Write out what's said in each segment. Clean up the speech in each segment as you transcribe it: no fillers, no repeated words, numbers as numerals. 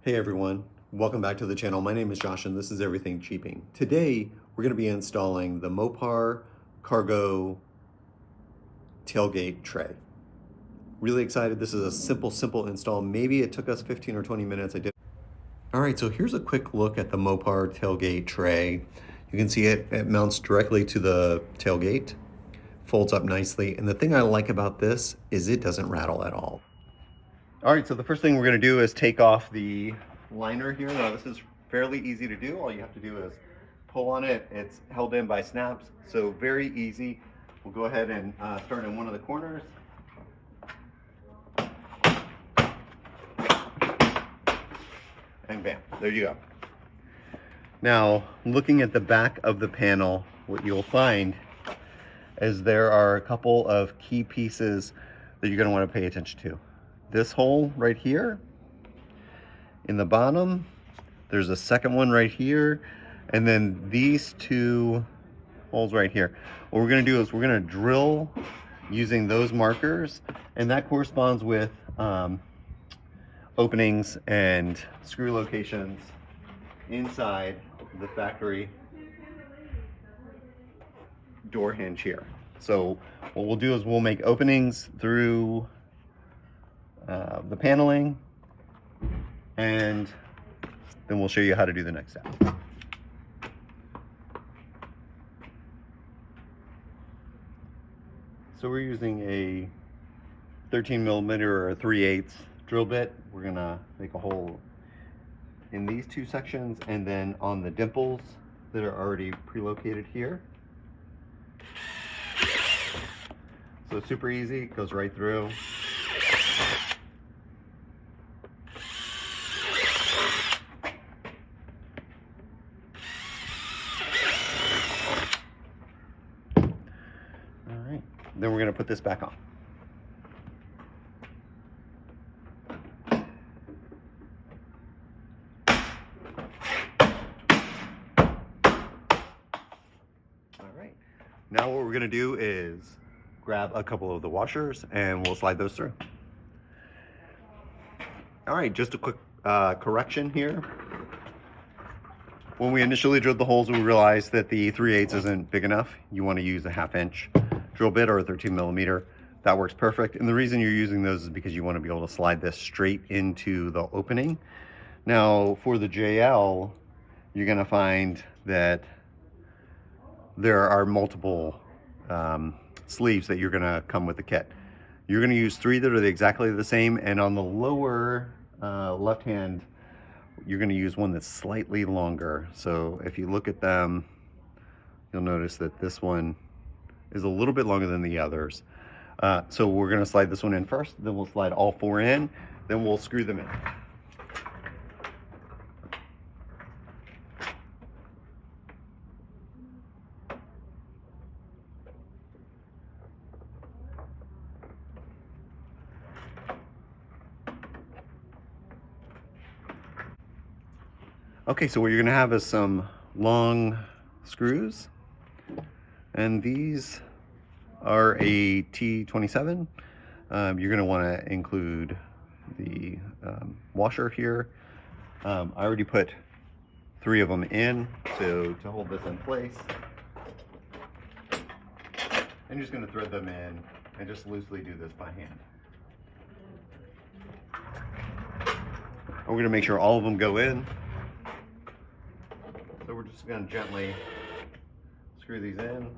Hey everyone, welcome back to the channel. My name is Josh and this is Everything Jeeping. Today we're going to be installing the Mopar Cargo tailgate tray. Really excited. This is a simple install. Maybe it took us 15 or 20 minutes. All right, so here's a quick look at the Mopar tailgate tray. You can see it mounts directly to the tailgate, folds up nicely. And the thing I like about this is it doesn't rattle at all. All right, so the first thing we're going to do is take off the liner here. Now this is fairly easy to do. All you have to do is pull on it. It's held in by snaps, so very easy. We'll go ahead and start in one of the corners. And bam, there you go. Now, looking at the back of the panel, what you'll find is there are a couple of key pieces that you're going to want to pay attention to. This hole right here in the bottom, there's a second one right here, and then these two holes right here. What we're going to do is we're going to drill using those markers, and that corresponds with openings and screw locations inside the factory door hinge here. So what we'll do is we'll make openings through the paneling, and then we'll show you how to do the next step. So we're using a 13mm or a 3/8 drill bit. We're gonna make a hole in these two sections and then on the dimples that are already pre-located here. So super easy, it goes right through. Then we're going to put this back on. All right. Now what we're going to do is grab a couple of the washers and we'll slide those through. All right, just a quick correction here. When we initially drilled the holes, we realized that the 3/8 isn't big enough. You want to use a 1/2 inch drill bit or a 13mm. That works perfect. And the reason you're using those is because you want to be able to slide this straight into the opening. Now for the JL, you're going to find that there are multiple sleeves that you're going to come with the kit. You're going to use 3 that are exactly the same, and on the lower left hand, you're going to use one that's slightly longer. So if you look at them, you'll notice that this one is a little bit longer than the others. So we're going to slide this one in first, then we'll slide all 4 in, then we'll screw them in. Okay, so what you're going to have is some long screws, and these are a T27. You're going to want to include the washer here. I already put 3 of them in, so to hold this in place, I'm just going to thread them in and just loosely do this by hand. We're going to make sure all of them go in. So we're just going to gently screw these in.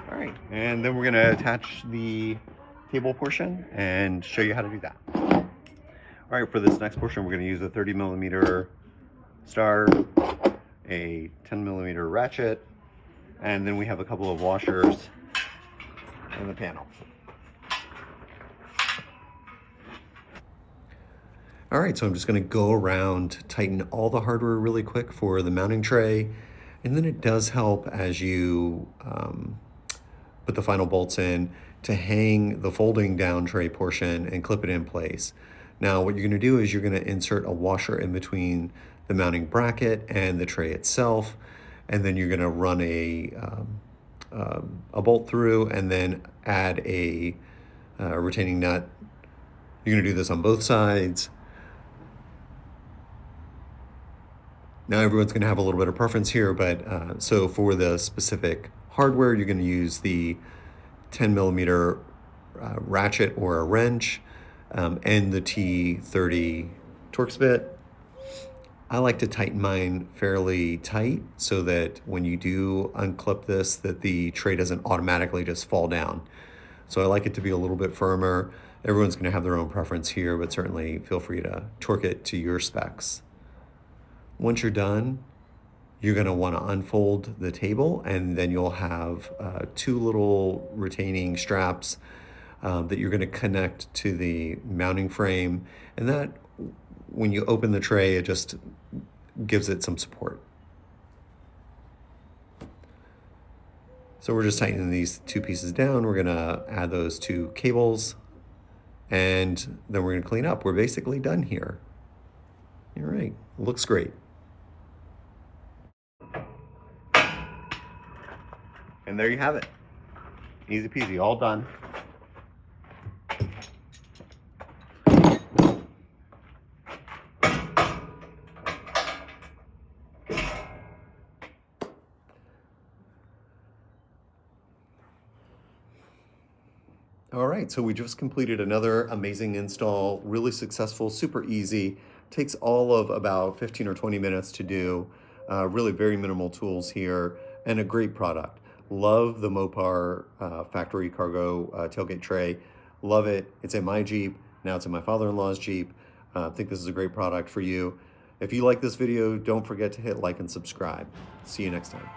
All right, and then we're going to attach the table portion and show you how to do that. All right, for this next portion, we're going to use a 30mm star, a 10mm ratchet, and then we have a couple of washers in the panel. All right, so I'm just going to go around, tighten all the hardware really quick for the mounting tray, and then it does help as you put the final bolts in to hang the folding down tray portion and clip it in place. Now what you're going to do is you're going to insert a washer in between the mounting bracket and the tray itself, and then you're going to run a bolt through and then add a retaining nut. You're going to do this on both sides. Now everyone's going to have a little bit of preference here, but so for the specific hardware, you're going to use the 10 millimeter ratchet or a wrench and the T30 Torx bit. I like to tighten mine fairly tight so that when you do unclip this, that the tray doesn't automatically just fall down. So I like it to be a little bit firmer. Everyone's going to have their own preference here, but certainly feel free to torque it to your specs. Once you're done, you're going to want to unfold the table, and then you'll have two little retaining straps that you're going to connect to the mounting frame, and that when you open the tray, it just gives it some support. So we're just tightening these two pieces down. We're going to add those two cables, and then we're going to clean up. We're basically done here. All right, looks great. And there you have it. Easy peasy, all done. All right, so we just completed another amazing install, really successful, super easy. Takes all of about 15 or 20 minutes to do. Really very minimal tools here, and a great product. Love the Mopar factory cargo tailgate tray. Love it. It's in my Jeep. Now it's in my father-in-law's Jeep. I think this is a great product for you. If you like this video, don't forget to hit like and subscribe. See you next time.